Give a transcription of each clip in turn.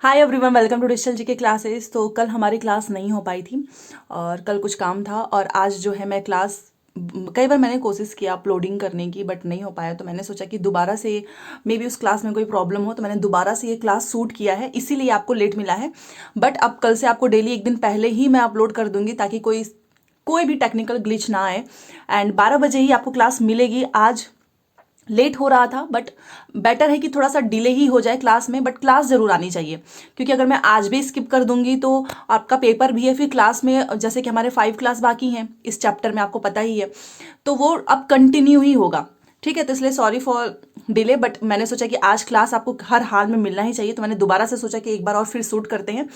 Hi everyone, welcome to digital GK classes. तो कल हमारी क्लास नहीं हो पाई थी और कल कुछ काम था और आज जो है मैं क्लास कई बार मैंने कोशिश किया अपलोडिंग करने की बट नहीं हो पाया। तो मैंने सोचा कि दोबारा से मे बी उस क्लास में कोई प्रॉब्लम हो, तो मैंने दोबारा से ये क्लास शूट किया है, इसीलिए आपको लेट मिला है। बट अब कल से आपको डेली एक दिन पहले ही मैं अपलोड कर दूंगी ताकि कोई कोई भी टेक्निकल ग्लिच ना आए। एंड 12 बजे ही आपको क्लास मिलेगी। आज लेट हो रहा था बट बेटर है कि थोड़ा सा डिले ही हो जाए क्लास में, बट क्लास ज़रूर आनी चाहिए। क्योंकि अगर मैं आज भी स्किप कर दूंगी तो आपका पेपर भी है फिर क्लास में, जैसे कि हमारे 5 क्लास बाकी हैं इस चैप्टर में, आपको पता ही है, तो वो अब कंटिन्यू ही होगा। ठीक है, तो इसलिए सॉरी फॉर डिले, बट मैंने सोचा कि आज क्लास आपको हर हाल में मिलना ही चाहिए, तो मैंने दोबारा से सोचा कि एक बार और फिर शूट करते हैं।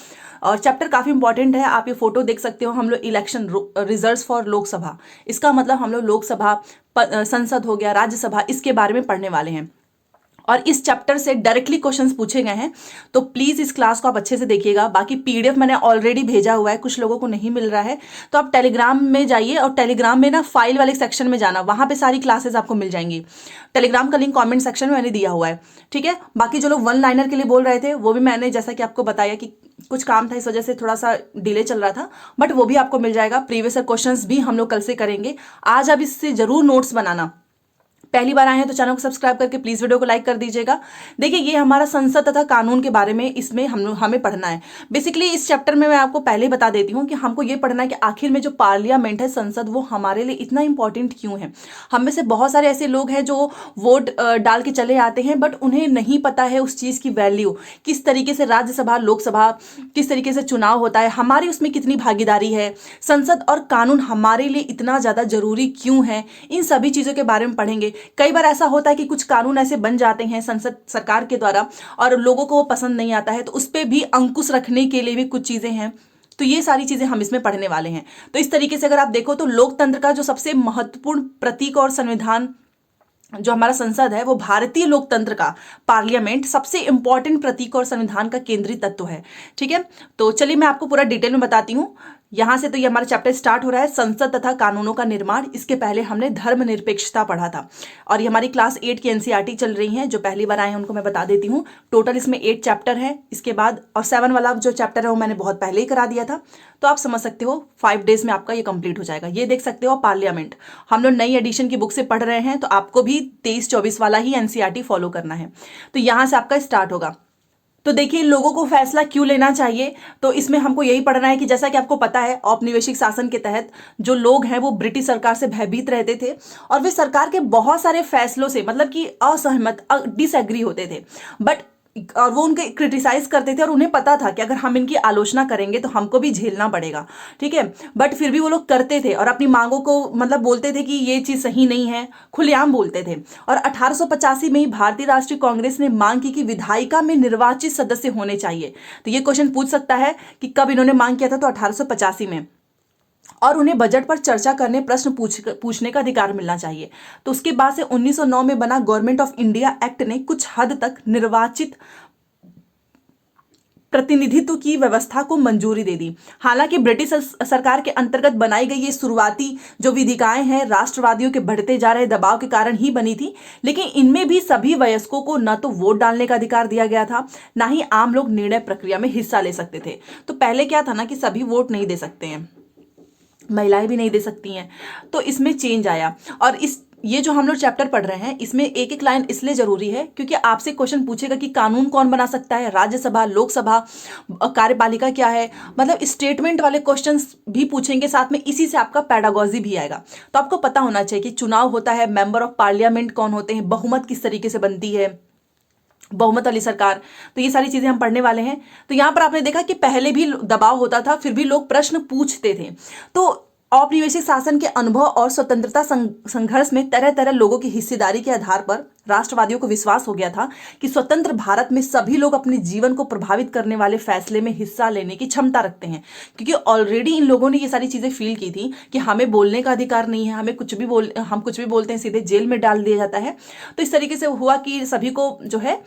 और चैप्टर काफ़ी इंपॉर्टेंट है। आप ये फोटो देख सकते हो, हम लोग इलेक्शन रिजल्ट्स फॉर लोकसभा, इसका मतलब हम लोग लोकसभा, संसद हो गया, राज्यसभा, इसके बारे में पढ़ने वाले हैं। और इस चैप्टर से डायरेक्टली क्वेश्चंस पूछे गए हैं, तो प्लीज इस क्लास को आप अच्छे से देखिएगा। बाकी पीडीएफ मैंने ऑलरेडी भेजा हुआ है, कुछ लोगों को नहीं मिल रहा है, तो आप टेलीग्राम में जाइए और टेलीग्राम में ना फाइल वाले सेक्शन में जाना, वहां पे सारी क्लासेस आपको मिल जाएंगी। टेलीग्राम का लिंक कमेंट सेक्शन में मैंने दिया हुआ है। ठीक है, बाकी जो लोग वन लाइनर के लिए बोल रहे थे वो भी मैंने जैसा कि आपको बताया कि कुछ काम था, इस वजह से थोड़ा सा डिले चल रहा था, बट वो भी आपको मिल जाएगा। प्रीवियस क्वेश्चंस भी हम लोग कल से करेंगे। आज आप इससे जरूर नोट्स बनाना। पहली बार आए हैं तो चैनल को सब्सक्राइब करके प्लीज वीडियो को लाइक कर दीजिएगा। देखिए, ये हमारा संसद तथा कानून के बारे में इसमें हमें पढ़ना है। बेसिकली इस चैप्टर में मैं आपको पहले ही बता देती हूँ कि हमको ये पढ़ना है कि आखिर में जो पार्लियामेंट है, संसद, वो हमारे लिए इतना इंपॉर्टेंट क्यों है। हम में से बहुत सारे ऐसे लोग हैं जो वोट डाल के चले आते हैं बट उन्हें नहीं पता है उस चीज की वैल्यू, किस तरीके से राज्यसभा, लोकसभा, किस तरीके से चुनाव होता है, हमारी उसमें कितनी भागीदारी है, संसद और कानून हमारे लिए इतना ज्यादा जरूरी क्यों है। इन सभी चीजों के बारे में पढ़ेंगे। कई बार ऐसा होता है कि कुछ कानून ऐसे बन जाते हैं संसद सरकार के द्वारा और लोगों को वो पसंद नहीं आता है, तो उस पर भी अंकुश रखने के लिए भी कुछ चीजें हैं। तो ये सारी चीजें हम इसमें पढ़ने वाले हैं। तो इस तरीके से अगर आप देखो तो लोकतंत्र का जो सबसे महत्वपूर्ण प्रतीक और संविधान जो हमारा संसद है, वो भारतीय लोकतंत्र का पार्लियामेंट सबसे इंपॉर्टेंट प्रतीक और संविधान का केंद्रीय तत्व है। ठीक है, तो चलिए मैं आपको पूरा डिटेल में बताती हूँ। यहां से तो ये हमारा चैप्टर स्टार्ट हो रहा है, संसद तथा कानूनों का निर्माण। इसके पहले हमने धर्मनिरपेक्षता पढ़ा था और ये हमारी क्लास 8 की एनसीईआरटी चल रही है। जो पहली बार आए हैं उनको मैं बता देती हूँ, टोटल इसमें 8 चैप्टर है। इसके बाद और 7 वाला जो चैप्टर है वो मैंने बहुत पहले ही करा दिया था, तो आप समझ सकते हो 5 डेज में आपका ये कंप्लीट हो जाएगा। ये देख सकते हो पार्लियामेंट, हम लोग नई एडिशन की बुक से पढ़ रहे हैं, तो आपको भी 23-24 वाला ही एनसीईआरटी फॉलो करना है। तो यहां से आपका स्टार्ट होगा। तो देखिए, लोगों को फैसला क्यों लेना चाहिए, तो इसमें हमको यही पढ़ना है कि जैसा कि आपको पता है, औपनिवेशिक शासन के तहत जो लोग हैं वो ब्रिटिश सरकार से भयभीत रहते थे और वे सरकार के बहुत सारे फैसलों से मतलब कि असहमत, डिसएग्री होते थे। बट और वो उनके क्रिटिसाइज करते थे और उन्हें पता था कि अगर हम इनकी आलोचना करेंगे तो हमको भी झेलना पड़ेगा। ठीक है, बट फिर भी वो लोग करते थे और अपनी मांगों को मतलब बोलते थे कि ये चीज सही नहीं है, खुलेआम बोलते थे। और 1885 में ही भारतीय राष्ट्रीय कांग्रेस ने मांग की कि विधायिका में निर्वाचित सदस्य होने चाहिए। तो ये क्वेश्चन पूछ सकता है कि कब इन्होंने मांग किया था, तो 1885 में। और उन्हें बजट पर चर्चा करने, प्रश्न पूछने का अधिकार मिलना चाहिए। तो उसके बाद से 1909 में बना गवर्नमेंट ऑफ इंडिया एक्ट ने कुछ हद तक निर्वाचित प्रतिनिधित्व की व्यवस्था को मंजूरी दे दी। हालांकि ब्रिटिश सरकार के अंतर्गत बनाई गई ये शुरुआती जो विधिकाएं हैं, राष्ट्रवादियों के बढ़ते जा रहे दबाव के कारण ही बनी थी, लेकिन इनमें भी सभी वयस्कों को न तो वोट डालने का अधिकार दिया गया था, ना ही आम लोग निर्णय प्रक्रिया में हिस्सा ले सकते थे। तो पहले क्या था ना कि सभी वोट नहीं दे सकते हैं, महिलाएं भी नहीं दे सकती हैं, तो इसमें चेंज आया। और ये जो हम लोग चैप्टर पढ़ रहे हैं, इसमें एक एक लाइन इसलिए जरूरी है क्योंकि आपसे क्वेश्चन पूछेगा कि कानून कौन बना सकता है, राज्यसभा, लोकसभा, कार्यपालिका क्या है, मतलब स्टेटमेंट वाले क्वेश्चंस भी पूछेंगे साथ में। इसी से आपका पैडागॉजी भी आएगा। तो आपको पता होना चाहिए कि चुनाव होता है, मेंबर ऑफ पार्लियामेंट कौन होते हैं, बहुमत किस तरीके से बनती है, बहुमत वाली सरकार। तो ये सारी चीजें हम पढ़ने वाले हैं। तो यहां पर आपने देखा कि पहले भी दबाव होता था, फिर भी लोग प्रश्न पूछते थे। तो औपनिवेशिक शासन के अनुभव और स्वतंत्रता संघर्ष में तरह तरह लोगों की हिस्सेदारी के आधार पर राष्ट्रवादियों को विश्वास हो गया था कि स्वतंत्र भारत में सभी लोग अपने जीवन को प्रभावित करने वाले फैसले में हिस्सा लेने की क्षमता रखते हैं। क्योंकि ऑलरेडी इन लोगों ने ये सारी चीजें फील की थी कि हमें बोलने का अधिकार नहीं है, हम कुछ भी बोलते हैं सीधे जेल में डाल दिया जाता है। तो इस तरीके से हुआ कि सभी को जो है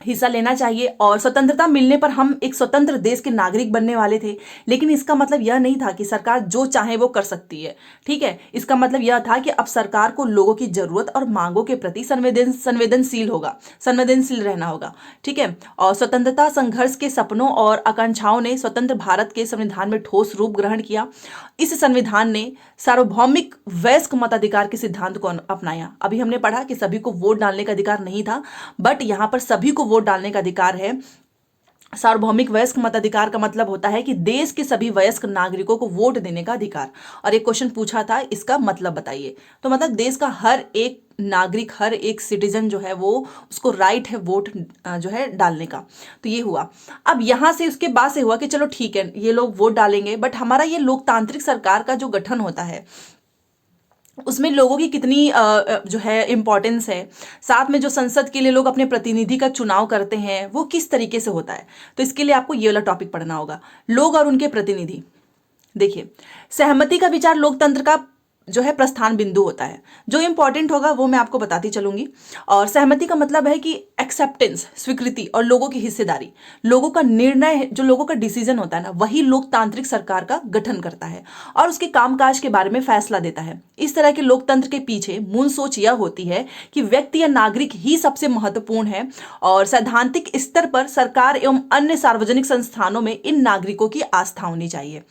हिस्सा लेना चाहिए और स्वतंत्रता मिलने पर हम एक स्वतंत्र देश के नागरिक बनने वाले थे। लेकिन इसका मतलब यह नहीं था कि सरकार जो चाहे वो कर सकती है, ठीक है। इसका मतलब यह था कि अब सरकार को लोगों की जरूरत और मांगों के प्रति संवेदनशील रहना होगा, ठीक है। और स्वतंत्रता संघर्ष के सपनों और आकांक्षाओं ने स्वतंत्र भारत के संविधान में ठोस रूप ग्रहण किया। इस संविधान ने सार्वभौमिक वयस्क मताधिकार के सिद्धांत को अपनाया। अभी हमने पढ़ा कि सभी को वोट डालने का अधिकार नहीं था, बट यहां पर सभी को वोट डालने का अधिकार है। सार्वभौमिक वयस्क मताधिकार का मतलब होता है कि देश के सभी वयस्क नागरिकों को वोट देने का अधिकार। और एक क्वेश्चन पूछा था, इसका मतलब बताइए। तो मतलब देश का हर एक नागरिक, हर एक सिटीजन जो है वो, उसको राइट है वोट जो है डालने का। तो ये हुआ। अब यहां से उसके बाद से हुआ कि चलो ठीक है, ये लोग वोट डालेंगे, बट हमारा ये लोकतांत्रिक सरकार का जो गठन होता है उसमें लोगों की कितनी जो है इम्पोर्टेंस है। साथ में जो संसद के लिए लोग अपने प्रतिनिधि का चुनाव करते हैं वो किस तरीके से होता है। तो इसके लिए आपको ये वाला टॉपिक पढ़ना होगा, लोग और उनके प्रतिनिधि। देखिए, सहमति का विचार लोकतंत्र का जो है प्रस्थान बिंदु होता है। जो इंपॉर्टेंट होगा वो मैं आपको बताती चलूंगी। और सहमति का मतलब है कि एक्सेप्टेंस, स्वीकृति, और लोगों की हिस्सेदारी। लोगों का निर्णय, जो लोगों का डिसीजन होता है ना, वही लोकतांत्रिक सरकार का गठन करता है और उसके कामकाज के बारे में फैसला देता है। इस तरह के लोकतंत्र के पीछे मूल सोच यह होती है कि व्यक्ति या नागरिक ही सबसे महत्वपूर्ण है और सैद्धांतिक स्तर पर सरकार एवं अन्य सार्वजनिक संस्थानों में इन नागरिकों की आस्था होनी चाहिए,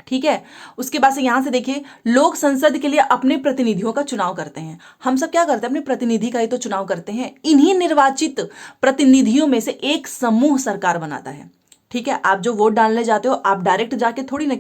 ठीक है। उसके बाद से यहां से देखिए, लोग संसद के लिए अपने प्रतिनिधियों का चुनाव करते हैं। हम सब क्या करते हैं, अपने प्रतिनिधि का ही तो चुनाव करते हैं। इन्हीं निर्वाचित प्रतिनिधियों में से एक समूह सरकार बनाता है, ठीक है। आप जो वोट डालने जाते हो, आप डायरेक्ट जाके थोड़ी ना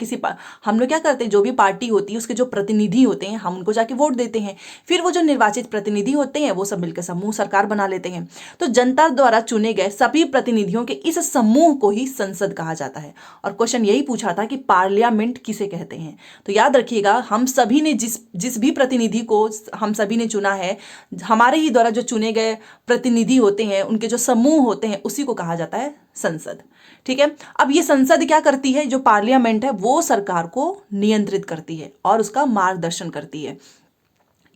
हम लोग क्या करते हैं, जो भी पार्टी होती है उसके जो प्रतिनिधि होते हैं, हम उनको जाके वोट देते हैं। फिर वो जो निर्वाचित प्रतिनिधि होते हैं वो सब मिलकर समूह सरकार बना लेते हैं। तो जनता द्वारा चुने गए सभी प्रतिनिधियों के इस समूह को ही संसद कहा जाता है। और क्वेश्चन यही पूछा था कि पार्लियामेंट किसे कहते हैं। तो याद रखिएगा, हम सभी ने जिस भी प्रतिनिधि को हम सभी ने चुना है, हमारे ही द्वारा जो चुने गए प्रतिनिधि होते हैं, उनके जो समूह होते हैं, उसी को कहा जाता है संसद, ठीक है। अब ये संसद क्या करती है, जो पार्लियामेंट है वो सरकार को नियंत्रित करती है और उसका मार्गदर्शन करती है।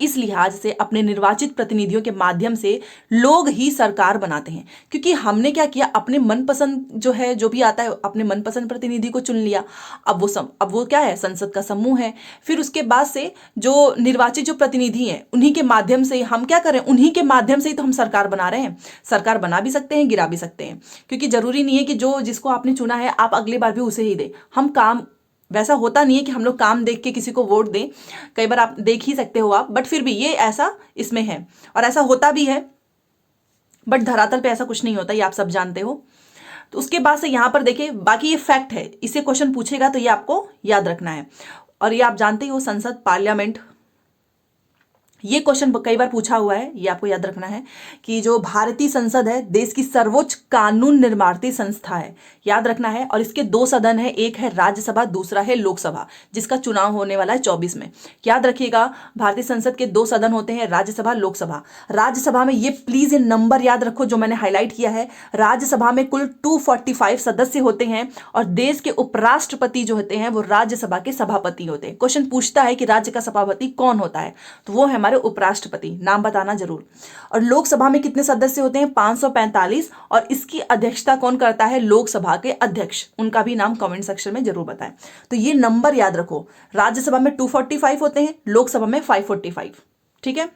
इस लिहाज से अपने निर्वाचित प्रतिनिधियों के माध्यम से लोग ही सरकार बनाते हैं, क्योंकि हमने क्या किया, अपने मनपसंद जो है, जो भी आता है, अपने मनपसंद प्रतिनिधि को चुन लिया। अब वो क्या है, संसद का समूह है। फिर उसके बाद से जो निर्वाचित जो प्रतिनिधि हैं, उन्हीं के माध्यम से हम क्या करें, उन्हीं के माध्यम से ही तो हम सरकार बना रहे हैं। सरकार बना भी सकते हैं, गिरा भी सकते हैं, क्योंकि जरूरी नहीं है कि जो जिसको आपने चुना है आप अगली बार भी उसे ही दें। हम काम, वैसा होता नहीं है कि हम लोग काम देख के किसी को वोट दें। कई बार आप देख ही सकते हो आप, बट फिर भी ये ऐसा इसमें है और ऐसा होता भी है, बट धरातल पे ऐसा कुछ नहीं होता, ये आप सब जानते हो। तो उसके बाद से यहां पर देखिए, बाकी ये फैक्ट है, इसे क्वेश्चन पूछेगा तो ये आपको याद रखना है। और ये आप जानते हो, संसद, पार्लियामेंट, ये क्वेश्चन कई बार पूछा हुआ है, ये आपको याद रखना है कि जो भारतीय संसद है देश की सर्वोच्च कानून निर्माती संस्था है, याद रखना है। और इसके दो सदन है, एक है राज्यसभा, दूसरा है लोकसभा, जिसका चुनाव होने वाला है 24 में। याद रखिएगा, भारतीय संसद के दो सदन होते हैं, राज्यसभा, लोकसभा। राज्यसभा में ये प्लीज ये नंबर याद रखो जो मैंने हाईलाइट किया है। राज्यसभा में कुल 245 सदस्य होते हैं और देश के उपराष्ट्रपति जो होते हैं वो राज्यसभा के सभापति होते हैं। क्वेश्चन पूछता है कि राज्य का सभापति कौन होता है, तो वो है हमारे उपराष्ट्रपति, नाम बताना जरूर। और लोकसभा में कितने सदस्य होते हैं, 545, और इसकी अध्यक्षता कौन करता है, लोकसभा के अध्यक्ष। उनका भी नाम कमेंट सेक्शन में जरूर बताएं। तो ये नंबर याद रखो, राज्यसभा में 245 होते हैं, लोकसभा में 545, ठीक है।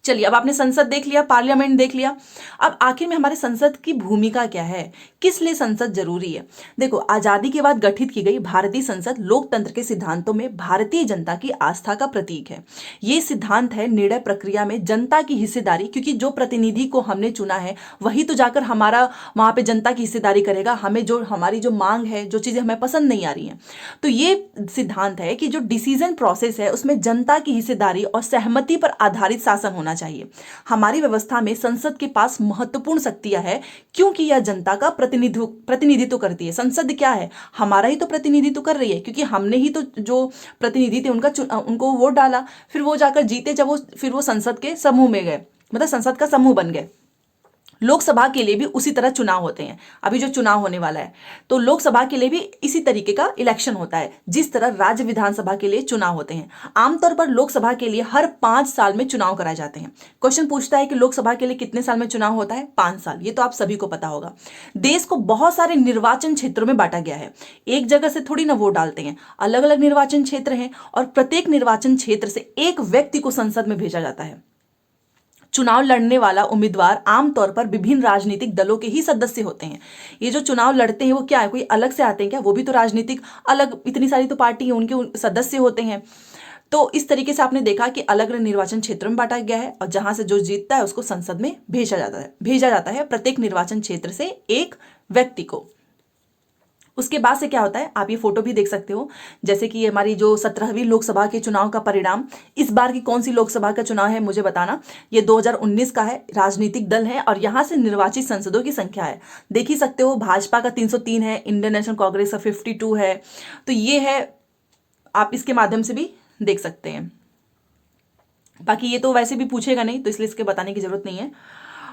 चलिए, अब आपने संसद देख लिया, पार्लियामेंट देख लिया। अब आखिर में हमारे संसद की भूमिका क्या है, किस लिए संसद जरूरी है। देखो, आजादी के बाद गठित की गई भारतीय संसद लोकतंत्र के सिद्धांतों में भारतीय जनता की आस्था का प्रतीक है। ये सिद्धांत है निर्णय प्रक्रिया में जनता की हिस्सेदारी, क्योंकि जो प्रतिनिधि को हमने चुना है वही तो जाकर हमारा वहां पे जनता की हिस्सेदारी करेगा। हमें जो हमारी जो मांग है, जो चीजें हमें पसंद नहीं आ रही हैं, तो ये सिद्धांत है कि जो डिसीजन प्रोसेस है उसमें जनता की हिस्सेदारी और सहमति पर आधारित शासन होना चाहिए। हमारी व्यवस्था में संसद के पास महत्वपूर्ण शक्तियां हैं, क्योंकि यह जनता का प्रतिनिधित्व करती है। संसद क्या है, हमारा ही तो प्रतिनिधित्व कर रही है, क्योंकि हमने ही तो जो प्रतिनिधि थे उनको वोट डाला, फिर वो जाकर जीते, जब वो फिर वो संसद के समूह में गए, मतलब संसद का समूह बन गए। लोकसभा के लिए भी उसी तरह चुनाव होते हैं। अभी जो चुनाव होने वाला है तो लोकसभा के लिए भी इसी तरीके का इलेक्शन होता है जिस तरह राज्य विधानसभा के लिए चुनाव होते हैं। आमतौर पर लोकसभा के लिए हर 5 साल में चुनाव कराए जाते हैं। क्वेश्चन पूछता है कि लोकसभा के लिए कितने साल में चुनाव होता है? 5 साल। ये तो आप सभी को पता होगा। देश को बहुत सारे निर्वाचन क्षेत्रों में बांटा गया है। एक जगह से थोड़ी ना वोट डालते हैं, अलग अलग निर्वाचन क्षेत्र हैं और प्रत्येक निर्वाचन क्षेत्र से एक व्यक्ति को संसद में भेजा जाता है। चुनाव लड़ने वाला उम्मीदवार आमतौर पर विभिन्न राजनीतिक दलों के ही सदस्य होते हैं। ये जो चुनाव लड़ते हैं वो क्या है, कोई अलग से आते हैं क्या? वो भी तो राजनीतिक अलग, इतनी सारी तो पार्टी है, उनके सदस्य होते हैं। तो इस तरीके से आपने देखा कि अलग अलग निर्वाचन क्षेत्रों में बांटा गया है और जहां से जो जीतता है उसको संसद में भेजा जाता है प्रत्येक निर्वाचन क्षेत्र से एक व्यक्ति को। उसके बाद से क्या होता है, आप ये फोटो भी देख सकते हो, जैसे कि ये हमारी जो 17वीं लोकसभा के चुनाव का परिणाम। इस बार की कौन सी लोकसभा का चुनाव है मुझे बताना। ये 2019 का है, राजनीतिक दल है और यहां से निर्वाचित सांसदों की संख्या है, देख ही सकते हो। भाजपा का 303 है, इंडियन नेशनल कांग्रेस का 52 है। तो ये है, आप इसके माध्यम से भी देख सकते हैं। बाकी ये तो वैसे भी पूछेगा नहीं तो इसलिए इसके बताने की जरूरत नहीं है।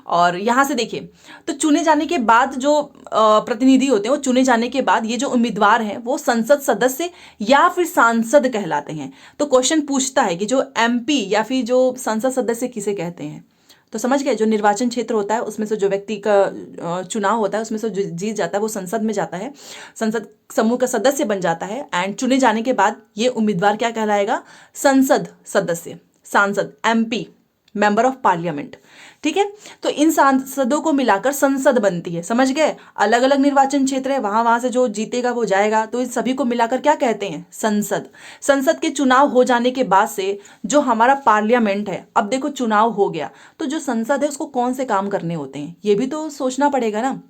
और यहां से देखिए, तो चुने जाने के बाद जो प्रतिनिधि होते हैं वो चुने जाने के बाद ये जो उम्मीदवार हैं वो संसद सदस्य या फिर सांसद कहलाते हैं। तो क्वेश्चन पूछता है कि जो एमपी या फिर जो संसद सदस्य किसे कहते हैं। तो समझ गए, जो निर्वाचन क्षेत्र होता है उसमें से जो व्यक्ति का चुनाव होता है उसमें से जो जीत जाता है वो संसद में जाता है, संसद समूह का सदस्य बन जाता है। एंड चुने जाने के बाद ये उम्मीदवार क्या कहलाएगा? संसद सदस्य, सांसद, एमपी, मेंबर ऑफ पार्लियामेंट। ठीक है, तो इन सांसदों को मिलाकर संसद बनती है। समझ गए, अलग अलग निर्वाचन क्षेत्र है, वहां से जो जीतेगा वो जाएगा, तो इन सभी को मिलाकर क्या कहते हैं? संसद। संसद के चुनाव हो जाने के बाद से जो हमारा पार्लियामेंट है, अब देखो चुनाव हो गया तो जो संसद है उसको कौन से काम करने होते हैं ये भी तो सोचना पड़ेगा ना।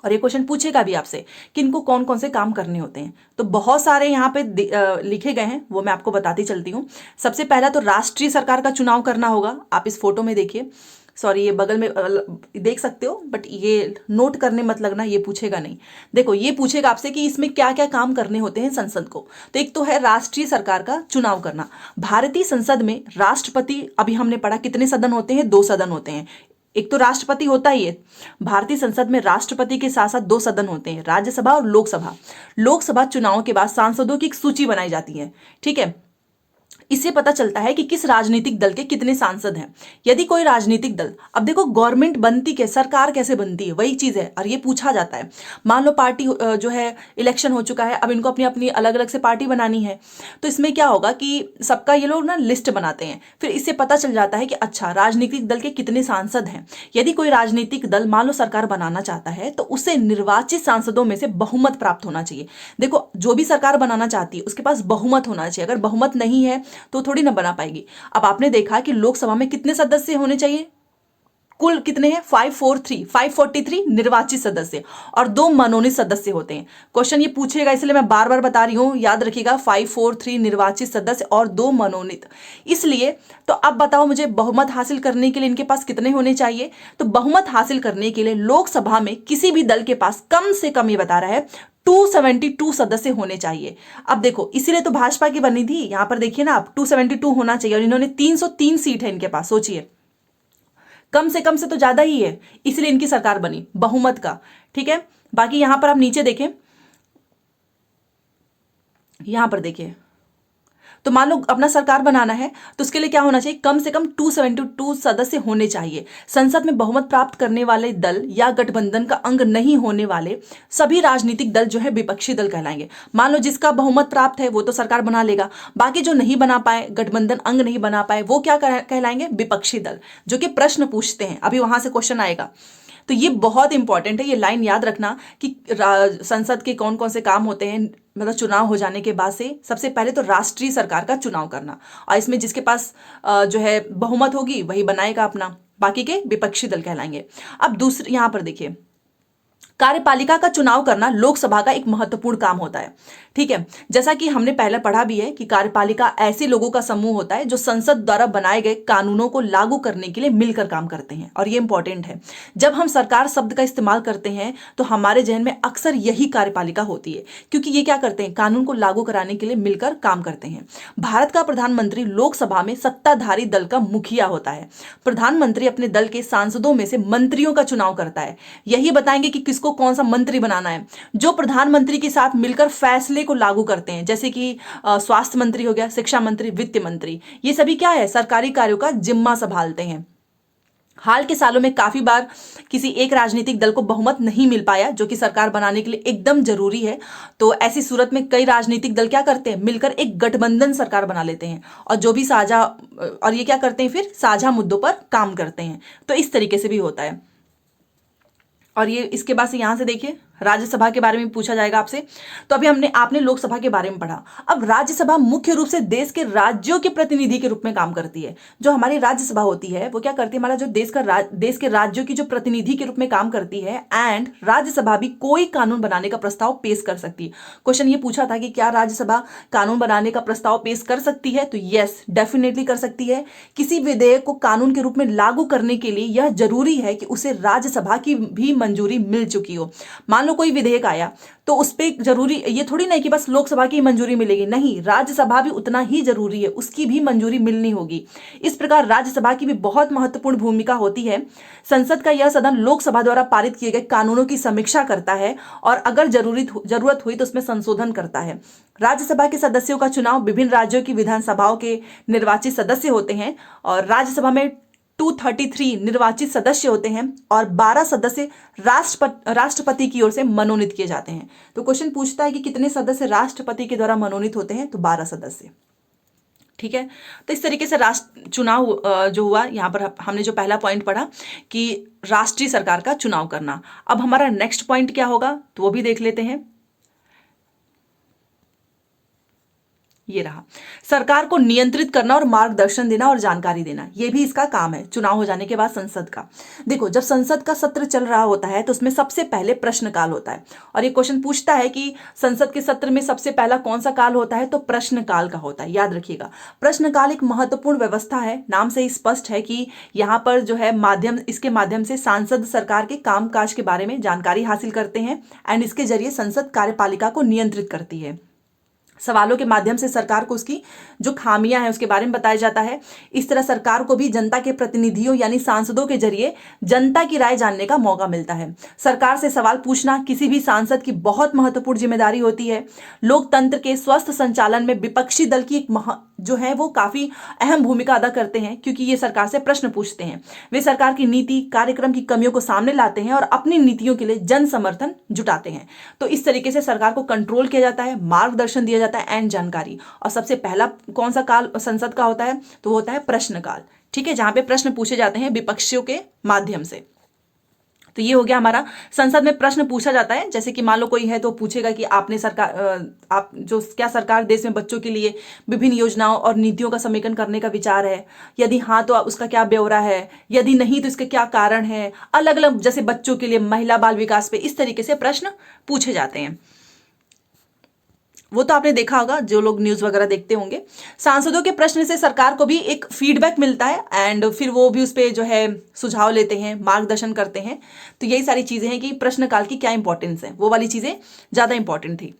और ये क्वेश्चन पूछेगा भी आपसे कि इनको कौन कौन से काम करने होते हैं। तो बहुत सारे यहाँ पे लिखे गए हैं, वो मैं आपको बताती चलती हूँ। सबसे पहला तो राष्ट्रीय सरकार का चुनाव करना होगा। आप इस फोटो में देखिए, सॉरी ये बगल में देख सकते हो, बट ये नोट करने मत लगना, ये पूछेगा नहीं। देखो ये पूछेगा आपसे कि इसमें क्या क्या काम करने होते हैं संसद को। तो एक तो है राष्ट्रीय सरकार का चुनाव करना। भारतीय संसद में राष्ट्रपति, अभी हमने पढ़ा कितने सदन होते हैं? 2 सदन होते हैं। एक तो राष्ट्रपति होता ही है, भारतीय संसद में राष्ट्रपति के साथ साथ 2 सदन होते हैं, राज्यसभा और लोकसभा। लोकसभा चुनाव के बाद सांसदों की एक सूची बनाई जाती है। ठीक है, इससे पता चलता है कि किस राजनीतिक दल के कितने सांसद हैं। यदि कोई राजनीतिक दल, अब देखो गवर्नमेंट बनती के, सरकार कैसे बनती है वही चीज है और ये पूछा जाता है। मान लो पार्टी जो है इलेक्शन हो चुका है, अब इनको अपनी अपनी अलग अलग से पार्टी बनानी है, तो इसमें क्या होगा कि सबका ये लोग ना लिस्ट बनाते हैं, फिर इससे पता चल जाता है कि अच्छा राजनीतिक दल के कितने सांसद हैं। यदि कोई राजनीतिक दल मान लो सरकार बनाना चाहता है तो उसे निर्वाचित सांसदों में से बहुमत प्राप्त होना चाहिए। देखो जो भी सरकार बनाना चाहती है उसके पास बहुमत होना चाहिए, अगर बहुमत नहीं है तो थोड़ी ना बना पाएगी। अब आपने देखा कि लोकसभा में कितने सदस्य होने चाहिए? कुल कितने हैं? 543 निर्वाचित सदस्य और 2 मनोनीत सदस्य होते हैं। क्वेश्चन ये पूछेगा इसलिए मैं बार बार बता रही हूं, याद रखिएगा 543 निर्वाचित सदस्य और 2 मनोनीत। इसलिए तो अब बताओ मुझे बहुमत हासिल करने के लिए इनके पास कितने होने चाहिए? तो बहुमत हासिल करने के लिए लोकसभा में किसी भी दल के पास कम से कम, ये बता रहा है, 272 सदस्य होने चाहिए। अब देखो इसीलिए तो भाजपा की बनी थी, यहां पर देखिए ना आप, 272 होना चाहिए और इन्होंने 303 सीट है इनके पास। सोचिए, कम से तो ज्यादा ही है, इसलिए इनकी सरकार बनी बहुमत का। ठीक है, बाकी यहां पर आप नीचे देखें, यहां पर देखिए, तो मान लो अपना सरकार बनाना है तो उसके लिए क्या होना चाहिए? कम से कम 272 सदस्य होने चाहिए। संसद में बहुमत प्राप्त करने वाले दल या गठबंधन का अंग नहीं होने वाले सभी राजनीतिक दल जो है विपक्षी दल कहलाएंगे। मान लो जिसका बहुमत प्राप्त है वो तो सरकार बना लेगा, बाकी जो नहीं बना पाए, गठबंधन अंग नहीं बना पाए, वो क्या कहलाएंगे? विपक्षी दल, जो कि प्रश्न पूछते हैं। अभी वहां से क्वेश्चन आएगा, तो ये बहुत इंपॉर्टेंट है, ये लाइन याद रखना कि संसद के कौन कौन से काम होते हैं। मतलब चुनाव हो जाने के बाद से सबसे पहले तो राष्ट्रीय सरकार का चुनाव करना, और इसमें जिसके पास जो है बहुमत होगी वही बनाएगा अपना, बाकी के विपक्षी दल कहलाएंगे। अब दूसरे यहां पर देखिए, कार्यपालिका का चुनाव करना लोकसभा का एक महत्वपूर्ण काम होता है। ठीक है, जैसा कि हमने पहले पढ़ा भी है कि कार्यपालिका ऐसे लोगों का समूह होता है जो संसद द्वारा बनाए गए कानूनों को लागू करने के लिए मिलकर काम करते हैं। और ये इंपॉर्टेंट है, जब हम सरकार शब्द का इस्तेमाल करते हैं तो हमारे जहन में अक्सर यही कार्यपालिका होती है, क्योंकि ये क्या करते हैं, कानून को लागू कराने के लिए मिलकर काम करते हैं। भारत का प्रधानमंत्री लोकसभा में सत्ताधारी दल का मुखिया होता है। प्रधानमंत्री अपने दल के सांसदों में से मंत्रियों का चुनाव करता है। यही बताएंगे कि किसको कौन सा मंत्री बनाना है, जो प्रधानमंत्री के साथ मिलकर फैसले को लागू करते हैं, जैसे कि स्वास्थ्य मंत्री हो गया, शिक्षा मंत्री, वित्त मंत्री, ये सभी क्या है, सरकारी कार्यों का जिम्मा संभालते हैं। हाल के सालों में काफी बार किसी एक राजनीतिक दल को बहुमत नहीं मिल पाया, जो कि सरकार बनाने के लिए एकदम जरूरी है। तो ऐसी सूरत में कई राजनीतिक दल क्या करते हैं, मिलकर एक गठबंधन सरकार बना लेते हैं, और जो भी साझा, और ये क्या करते हैं, फिर साझा मुद्दों पर काम करते हैं। तो इस तरीके से भी होता है। और ये इसके बाद से यहां से देखिए, राज्यसभा के बारे में पूछा जाएगा आपसे। तो अभी आपने लोकसभा के बारे में पढ़ा। अब राज्यसभा मुख्य रूप से देश के राज्यों के प्रतिनिधि के रूप में काम करती है। जो हमारी राज्यसभा होती है वो क्या करती है, हमारा जो देश के राज्यों की जो प्रतिनिधि के रूप में काम करती है। एंड राज्यसभा भी कोई कानून बनाने का प्रस्ताव पेश कर सकती है। क्वेश्चन ये पूछा था कि क्या राज्यसभा कानून बनाने का प्रस्ताव पेश कर सकती है, तो यस, डेफिनेटली कर सकती है। किसी विधेयक को कानून के रूप में लागू करने के लिए यह जरूरी है कि उसे राज्यसभा की भी मंजूरी मिल चुकी हो। मान लो कोई विधेयक आया तो उस पर जरूरी ये थोड़ी नहीं कि बस लोकसभा की मंजूरी मिलेगी, नहीं, राज्यसभा भी उतना ही जरूरी है, उसकी भी मंजूरी मिलनी होगी। इस प्रकार राज्यसभा की भी बहुत महत्वपूर्ण भूमिका होती है। संसद का यह सदन लोकसभा द्वारा पारित किए गए कानूनों की समीक्षा करता है और अगर जरूरत हुई तो उसमें संशोधन करता है। राज्यसभा के सदस्यों का चुनाव विभिन्न राज्यों की विधानसभाओं के निर्वाचित सदस्य होते हैं, और राज्यसभा में 233 निर्वाचित सदस्य होते हैं और 12 सदस्य राष्ट्रपति की ओर से मनोनीत किए जाते हैं। तो क्वेश्चन पूछता है कि कितने सदस्य राष्ट्रपति के द्वारा मनोनीत होते हैं, तो 12 सदस्य। ठीक है, तो इस तरीके से राष्ट्र चुनाव जो हुआ, यहाँ पर हमने जो पहला पॉइंट पढ़ा कि राष्ट्रीय सरकार का चुनाव करना। अब हमारा नेक्स्ट पॉइंट क्या होगा, तो वो भी देख लेते हैं। ये रहा, सरकार को नियंत्रित करना और मार्गदर्शन देना और जानकारी देना, ये भी इसका काम है चुनाव हो जाने के बाद संसद का। देखो, जब संसद का सत्र चल रहा होता है तो उसमें सबसे पहले प्रश्नकाल होता है, और ये क्वेश्चन पूछता है कि संसद के सत्र में सबसे पहला कौन सा काल होता है, तो प्रश्नकाल का होता है। याद रखिएगा, प्रश्नकाल एक महत्वपूर्ण व्यवस्था है। नाम से ही स्पष्ट है कि यहाँ पर जो है इसके माध्यम से सांसद सरकार के कामकाज के बारे में जानकारी हासिल करते हैं, एंड इसके जरिए संसद कार्यपालिका को नियंत्रित करती है। सवालों के माध्यम से सरकार को उसकी जो खामियां हैं उसके बारे में बताया जाता है। इस तरह सरकार को भी जनता के प्रतिनिधियों यानी सांसदों के जरिए जनता की राय जानने का मौका मिलता है। सरकार से सवाल पूछना किसी भी सांसद की बहुत महत्वपूर्ण जिम्मेदारी होती है। लोकतंत्र के स्वस्थ संचालन में विपक्षी दल की जो है वो काफी अहम भूमिका अदा करते हैं, क्योंकि ये सरकार से प्रश्न पूछते हैं। वे सरकार की नीति कार्यक्रम की कमियों को सामने लाते हैं और अपनी नीतियों के लिए जन समर्थन जुटाते हैं। तो इस तरीके से सरकार को कंट्रोल किया जाता है, मार्गदर्शन दिया जाता है एंड जानकारी। और सबसे पहला कौन सा काल संसद का होता है, तो वो होता है प्रश्नकाल। ठीक है, जहां पे प्रश्न पूछे जाते हैं विपक्षियों के माध्यम से। तो ये हो गया हमारा, संसद में प्रश्न पूछा जाता है। जैसे कि मान लो कोई है तो पूछेगा कि आप जो क्या सरकार देश में बच्चों के लिए विभिन्न योजनाओं और नीतियों का समेकन करने का विचार है, यदि हाँ तो उसका क्या ब्यौरा है, यदि नहीं तो इसके क्या कारण है, अलग अलग जैसे बच्चों के लिए, महिला बाल विकास पे, इस तरीके से प्रश्न पूछे जाते हैं। वो तो आपने देखा होगा, जो लोग न्यूज़ वगैरह देखते होंगे। सांसदों के प्रश्न से सरकार को भी एक फीडबैक मिलता है, एंड फिर वो भी उस पर जो है सुझाव लेते हैं, मार्गदर्शन करते हैं। तो यही सारी चीज़ें हैं कि प्रश्नकाल की क्या इंपॉर्टेंस है, वो वाली चीज़ें ज़्यादा इंपॉर्टेंट थी।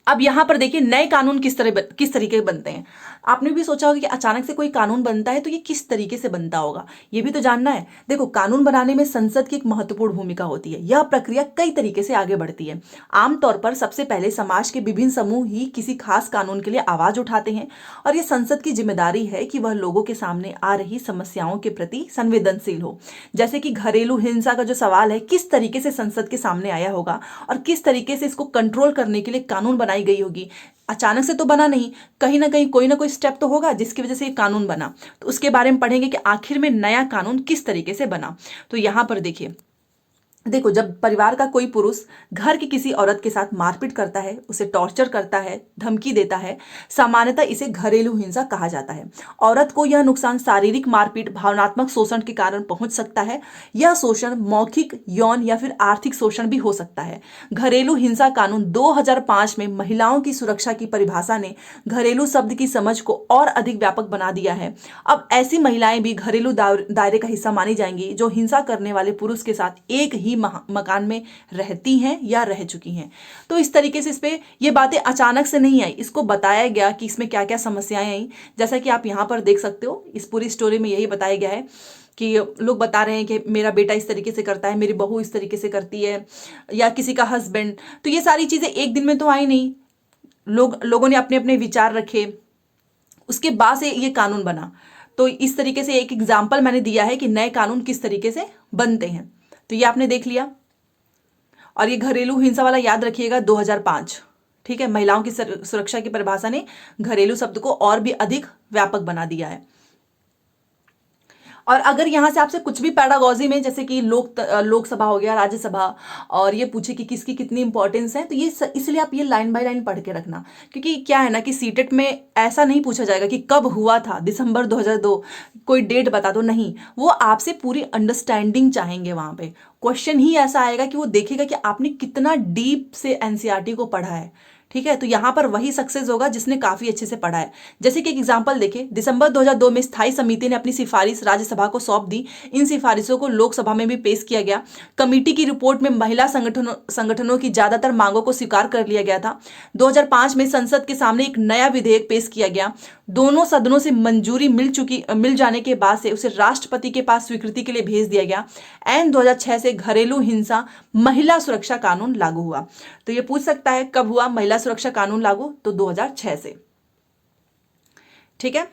अब यहां पर देखिए, नए कानून किस तरीके के बनते हैं। आपने भी सोचा होगा कि अचानक से कोई कानून बनता है तो ये किस तरीके से बनता होगा, ये भी तो जानना है। देखो, कानून बनाने में संसद की एक महत्वपूर्ण भूमिका होती है। यह प्रक्रिया कई तरीके से आगे बढ़ती है। आमतौर पर सबसे पहले समाज के विभिन्न समूह ही किसी खास कानून के लिए आवाज उठाते हैं, और यह संसद की जिम्मेदारी है कि वह लोगों के सामने आ रही समस्याओं के प्रति संवेदनशील हो। जैसे कि घरेलू हिंसा का जो सवाल है, किस तरीके से संसद के सामने आया होगा और किस तरीके से इसको कंट्रोल करने के लिए कानून बनाई गई होगी। अचानक से तो बना नहीं, कहीं ना कहीं कोई ना कोई स्टेप तो होगा जिसकी वजह से ये कानून बना। तो उसके बारे में पढ़ेंगे कि आखिर में नया कानून किस तरीके से बना। तो यहां पर देखिए, देखो, जब परिवार का कोई पुरुष घर की किसी औरत के साथ मारपीट करता है, उसे टॉर्चर करता है, धमकी देता है, सामान्यतः इसे घरेलू हिंसा कहा जाता है। औरत को यह नुकसान शारीरिक मारपीट, भावनात्मक शोषण के कारण पहुंच सकता है। यह शोषण मौखिक, यौन या फिर आर्थिक शोषण भी हो सकता है। घरेलू हिंसा कानून 2005 में महिलाओं की सुरक्षा की परिभाषा ने घरेलू शब्द की समझ को और अधिक व्यापक बना दिया है। अब ऐसी महिलाएं भी घरेलू दायरे का हिस्सा मानी जाएंगी जो हिंसा करने वाले पुरुष के साथ एक ही मकान में रहती हैं या रह चुकी हैं। तो इस तरीके से इस पे ये बातें अचानक से नहीं आई, इसको बताया गया कि इसमें क्या क्या समस्याएं आई। जैसा कि आप यहाँ पर देख सकते हो, इस पूरी स्टोरी में यही बताया गया है कि लोग बता रहे हैं कि मेरा बेटा इस तरीके से करता है, मेरी बहू इस तरीके से करती है, या किसी का हस्बैंड। तो ये सारी चीज़ें एक दिन में तो आई नहीं, लोगों ने अपने अपने विचार रखे, उसके बाद से ये कानून बना। तो इस तरीके से एक एग्जाम्पल मैंने दिया है कि नए कानून किस तरीके से बनते हैं। तो ये आपने देख लिया। और ये घरेलू हिंसा वाला याद रखिएगा, 2005। ठीक है, महिलाओं की सुरक्षा की परिभाषा ने घरेलू शब्द को और भी अधिक व्यापक बना दिया है। और अगर यहाँ से आपसे कुछ भी पैडागॉजी में, जैसे कि लोकसभा हो गया, राज्यसभा, और ये पूछे कि किसकी कितनी इंपॉर्टेंस है, तो ये इसलिए आप ये लाइन बाय लाइन पढ़ के रखना। क्योंकि क्या है ना कि सीटेट में ऐसा नहीं पूछा जाएगा कि कब हुआ था, दिसंबर 2002, कोई डेट बता दो, नहीं। वो आपसे पूरी अंडरस्टैंडिंग चाहेंगे। वहाँ पे क्वेश्चन ही ऐसा आएगा कि वो देखेगा कि आपने कितना डीप से एनसीईआरटी को पढ़ा है। ठीक है, तो यहाँ पर वही सक्सेस होगा जिसने काफी अच्छे से पढ़ा है। जैसे कि एक एग्जांपल देखें, दिसंबर 2002 में स्थायी समिति ने अपनी सिफारिश राज्यसभा को सौंप दी। इन सिफारिशों को लोकसभा में भी पेश किया गया। कमेटी की रिपोर्ट में महिला संगठनों की ज्यादातर मांगों को स्वीकार कर लिया गया था। 2005 में संसद के सामने एक नया विधेयक पेश किया गया। दोनों सदनों से मंजूरी मिल जाने के बाद से उसे राष्ट्रपति के पास स्वीकृति के लिए भेज दिया गया। एन 2006 से घरेलू हिंसा महिला सुरक्षा कानून लागू हुआ। तो ये पूछ सकता है कब हुआ महिला सुरक्षा कानून लागू, तो 2006 से। ठीक है,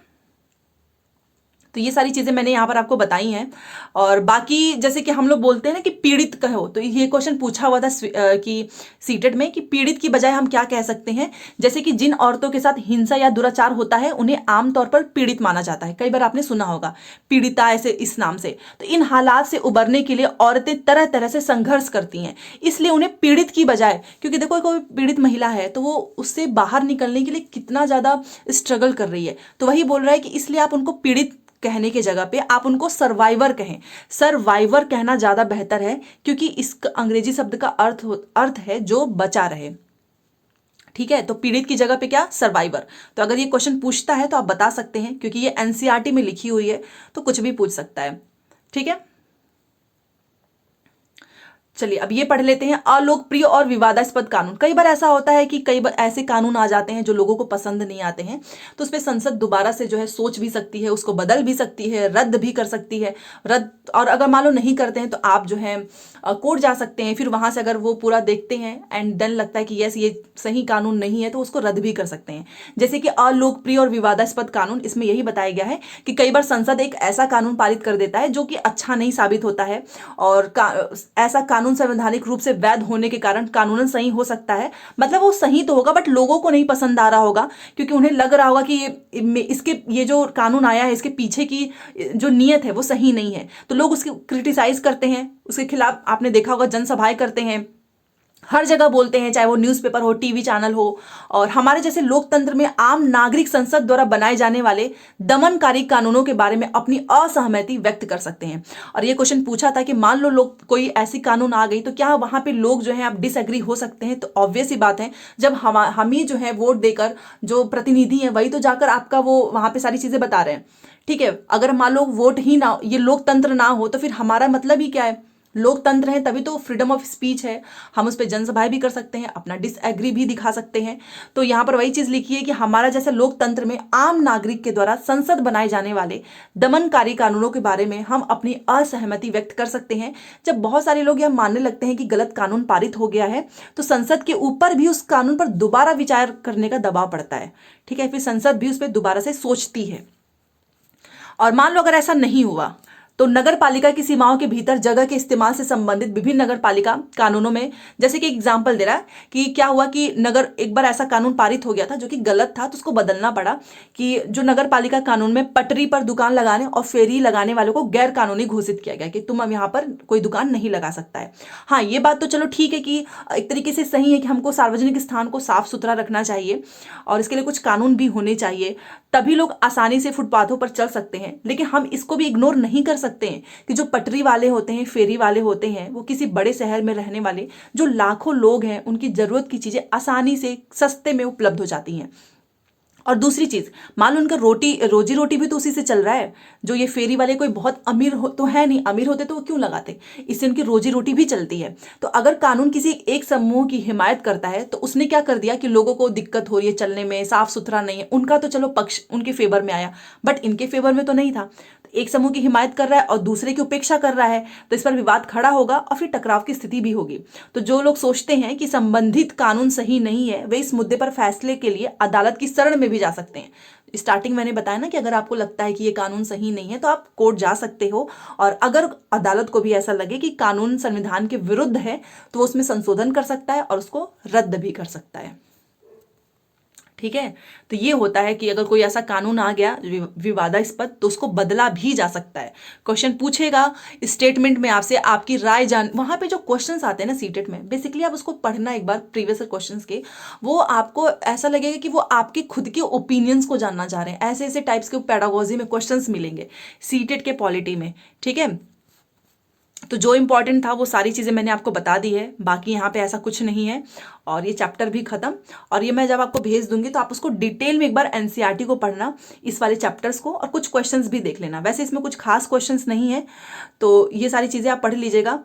तो ये सारी चीजें मैंने यहाँ पर आपको बताई हैं। और बाकी जैसे कि हम लोग बोलते हैं ना कि पीड़ित कहो, तो ये क्वेश्चन पूछा हुआ था कि सीटेट में कि पीड़ित की बजाय हम क्या कह सकते हैं। जैसे कि जिन औरतों के साथ हिंसा या दुराचार होता है उन्हें आमतौर पर पीड़ित माना जाता है। कई बार आपने सुना होगा पीड़िता ऐसे इस नाम से। तो इन हालात से उबरने के लिए औरतें तरह तरह से संघर्ष करती हैं, इसलिए उन्हें पीड़ित की बजाय, क्योंकि देखो कोई पीड़ित महिला है तो वो उससे बाहर निकलने के लिए कितना ज्यादा स्ट्रगल कर रही है, तो वही बोल रहा है कि इसलिए आप उनको पीड़ित कहने के जगह पे आप उनको सर्वाइवर कहें। सर्वाइवर कहना ज्यादा बेहतर है, क्योंकि इस अंग्रेजी शब्द का अर्थ है जो बचा रहे। ठीक है, तो पीड़ित की जगह पे क्या, सर्वाइवर। तो अगर ये क्वेश्चन पूछता है तो आप बता सकते हैं, क्योंकि ये एनसीईआरटी में लिखी हुई है, तो कुछ भी पूछ सकता है। ठीक है, चलिए अब ये पढ़ लेते हैं, अलोकप्रिय और विवादास्पद कानून। कई बार ऐसा होता है कि कई बार ऐसे कानून आ जाते हैं जो लोगों को पसंद नहीं आते हैं, तो उस पर संसद दोबारा से जो है सोच भी सकती है, उसको बदल भी सकती है, रद्द भी कर सकती है। रद्द, और अगर मान लो नहीं करते हैं तो आप जो है कोर्ट जा सकते हैं। फिर वहां से अगर वो पूरा देखते हैं एंड देन लगता है कि यस ये सही कानून नहीं है, तो उसको रद्द भी कर सकते हैं। जैसे कि अलोकप्रिय और विवादास्पद कानून, इसमें यही बताया गया है कि कई बार संसद एक ऐसा कानून पारित कर देता है जो कि अच्छा नहीं साबित होता है, और ऐसा कानून संवैधानिक रूप से वैध होने के कारण कानूनन सही हो सकता है। मतलब वो सही तो होगा बट लोगों को नहीं पसंद आ रहा होगा, क्योंकि उन्हें लग रहा होगा कि इसके ये जो कानून आया है इसके पीछे की जो नीयत है वो सही नहीं है, तो लोग उसकी क्रिटिसाइज करते हैं, उसके खिलाफ आपने देखा होगा जनसभाएं करते हैं, हर जगह बोलते हैं, चाहे वो न्यूज़पेपर हो, टीवी चैनल हो। और हमारे जैसे लोकतंत्र में आम नागरिक संसद द्वारा बनाए जाने वाले दमनकारी कानूनों के बारे में अपनी असहमति व्यक्त कर सकते हैं। और ये क्वेश्चन पूछा था कि मान लो लोग कोई ऐसी कानून आ गई तो क्या वहां पे लोग जो है आप डिसएग्री हो सकते हैं। तो ऑब्वियस ही बात है, जब हम ही जो है वोट देकर जो प्रतिनिधि है वही तो जाकर आपका वो वहां पे सारी चीजें बता रहे हैं। ठीक है, अगर मान लो वोट ही ना, ये लोकतंत्र ना हो तो फिर हमारा मतलब ही क्या है। लोकतंत्र है तभी तो फ्रीडम ऑफ स्पीच है, हम उस पर जनसभाएं भी कर सकते हैं, अपना डिसएग्री भी दिखा सकते हैं। तो यहाँ पर वही चीज लिखी है कि हमारा जैसे लोकतंत्र में आम नागरिक के द्वारा संसद बनाए जाने वाले दमनकारी कानूनों के बारे में हम अपनी असहमति व्यक्त कर सकते हैं। जब बहुत सारे लोग यह मानने लगते हैं कि गलत कानून पारित हो गया है तो संसद के ऊपर भी उस कानून पर दोबारा विचार करने का दबाव पड़ता है। ठीक है, फिर संसद भी उस पर दोबारा से सोचती है। और मान लो अगर ऐसा नहीं हुआ तो नगर पालिका की सीमाओं के भीतर जगह के इस्तेमाल से संबंधित विभिन्न नगर पालिका कानूनों में, जैसे कि एग्जाम्पल दे रहा है कि क्या हुआ कि नगर एक बार ऐसा कानून पारित हो गया था जो कि गलत था, तो उसको बदलना पड़ा कि जो नगर पालिका कानून में पटरी पर दुकान लगाने और फेरी लगाने वालों को गैर कानूनी घोषित किया गया कि तुम अब यहाँ पर कोई दुकान नहीं लगा सकता है। हाँ, ये बात तो चलो ठीक है कि एक तरीके से सही है कि हमको सार्वजनिक स्थान को साफ सुथरा रखना चाहिए और इसके लिए कुछ कानून भी होने चाहिए, तभी लोग आसानी से फुटपाथों पर चल सकते हैं। लेकिन हम इसको भी इग्नोर नहीं कर सकते हैं कि जो पटरी वाले होते हैं, फेरी वाले होते हैं, वो किसी बड़े शहर में रहने वाले जो लाखों लोग हैं, उनकी जरूरत की चीजें आसानी से सस्ते में उपलब्ध हो जाती हैं। और दूसरी चीज, मान लो उनका रोजी रोटी भी तो उसी से चल रहा है। जो ये फेरी वाले कोई बहुत अमीर हो तो है नहीं, अमीर होते तो वो क्यों लगाते, इससे उनकी रोजी रोटी भी चलती है। तो अगर कानून किसी एक समूह की हिमायत करता है तो उसने क्या कर दिया कि लोगों को दिक्कत हो रही है चलने में, साफ सुथरा नहीं है, उनका तो चलो पक्ष उनके फेवर में आया, बट इनके फेवर में तो नहीं था। एक समूह की हिमायत कर रहा है और दूसरे की उपेक्षा कर रहा है, तो इस पर विवाद खड़ा होगा और फिर टकराव की स्थिति भी होगी। तो जो लोग सोचते हैं कि संबंधित कानून सही नहीं है, वे इस मुद्दे पर फैसले के लिए अदालत की शरण में भी जा सकते हैं। स्टार्टिंग मैंने बताया ना कि अगर आपको लगता है कि ये कानून सही नहीं है तो आप कोर्ट जा सकते हो, और अगर अदालत को भी ऐसा लगे कि कानून संविधान के विरुद्ध है तो वो उसमें संशोधन कर सकता है और उसको रद्द भी कर सकता है। ठीक है, तो ये होता है कि अगर कोई ऐसा कानून आ गया विवादास्पद तो उसको बदला भी जा सकता है। क्वेश्चन पूछेगा स्टेटमेंट में आपसे, आपकी राय जान, वहां पे जो क्वेश्चंस आते हैं ना सीटेट में, बेसिकली आप उसको पढ़ना एक बार प्रीवियस क्वेश्चंस के, वो आपको ऐसा लगेगा कि वो आपके खुद के ओपिनियंस को जानना चाह रहे हैं। ऐसे ऐसे टाइप्स के पेडागोजी में क्वेश्चंस मिलेंगे सीटेट के पॉलिटी में। ठीक है, तो जो इंपॉर्टेंट था वो सारी चीज़ें मैंने आपको बता दी है, बाकी यहाँ पे ऐसा कुछ नहीं है। और ये चैप्टर भी खत्म, और ये मैं जब आपको भेज दूंगी तो आप उसको डिटेल में एक बार एनसीईआरटी को पढ़ना, इस वाले चैप्टर्स को, और कुछ क्वेश्चंस भी देख लेना। वैसे इसमें कुछ खास क्वेश्चंस नहीं है, तो ये सारी चीज़ें आप पढ़ लीजिएगा।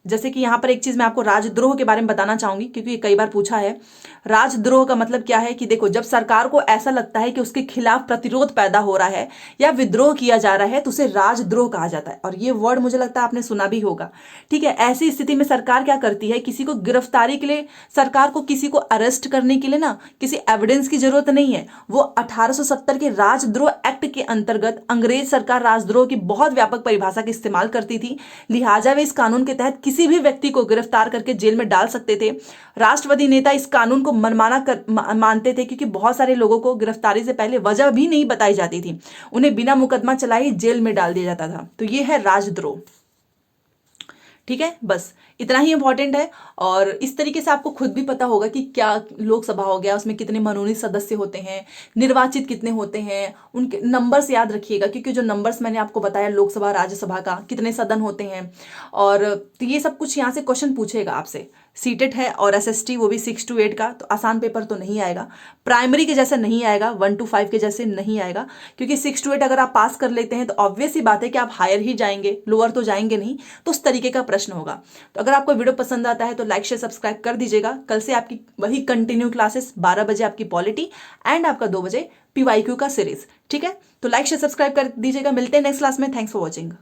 जैसे कि यहाँ पर एक चीज मैं आपको राजद्रोह के बारे में बताना चाहूंगी, क्योंकि ये कई बार पूछा है। राजद्रोह का मतलब क्या है कि देखो, जब सरकार को ऐसा लगता है कि उसके खिलाफ प्रतिरोध पैदा हो रहा है या विद्रोह किया जा रहा है तो उसे राजद्रोह कहा जाता है, और ये वर्ड मुझे लगता है आपने सुना भी होगा। ठीक है, ऐसी स्थिति में सरकार क्या करती है, किसी को गिरफ्तारी के लिए, सरकार को किसी को अरेस्ट करने के लिए ना किसी एविडेंस की जरूरत नहीं है। वो 1870 के राजद्रोह एक्ट के अंतर्गत अंग्रेज सरकार राजद्रोह की बहुत व्यापक परिभाषा का इस्तेमाल करती थी, लिहाजा वे इस कानून के तहत किसी भी व्यक्ति को गिरफ्तार करके जेल में डाल सकते थे। राष्ट्रवादी नेता इस कानून को मनमाना मानते थे, क्योंकि बहुत सारे लोगों को गिरफ्तारी से पहले वजह भी नहीं बताई जाती थी, उन्हें बिना मुकदमा चलाए जेल में डाल दिया जाता था। तो ये है राजद्रोह। ठीक है, बस इतना ही इंपॉर्टेंट है। और इस तरीके से आपको खुद भी पता होगा कि क्या लोकसभा हो गया, उसमें कितने मनोनीत सदस्य होते हैं, निर्वाचित कितने होते हैं, उनके नंबर्स याद रखिएगा, क्योंकि जो नंबर्स मैंने आपको बताया लोकसभा राज्यसभा का कितने सदन होते हैं, और तो ये सब कुछ यहाँ से क्वेश्चन पूछेगा आपसे। सीटेट है और एसएसटी वो भी 6 to 8 का, तो आसान पेपर तो नहीं आएगा, प्राइमरी के जैसे नहीं आएगा, 1 to 5 के जैसे नहीं आएगा, क्योंकि 6 to 8 अगर आप पास कर लेते हैं तो ऑब्वियस ही बात है कि आप हायर ही जाएंगे, लोअर तो जाएंगे नहीं। तो उस तरीके का प्रश्न होगा। तो अगर आपको वीडियो पसंद आता है तो लाइक शेयर सब्सक्राइब कर दीजिएगा। कल से आपकी वही कंटिन्यू क्लासेस, 12 बजे आपकी पॉलिटी एंड आपका 2 बजे PYQ का सीरीज। ठीक है, तो लाइक शेयर सब्सक्राइब कर दीजिएगा। मिलते हैं नेक्स्ट क्लास में। Thanks for watching.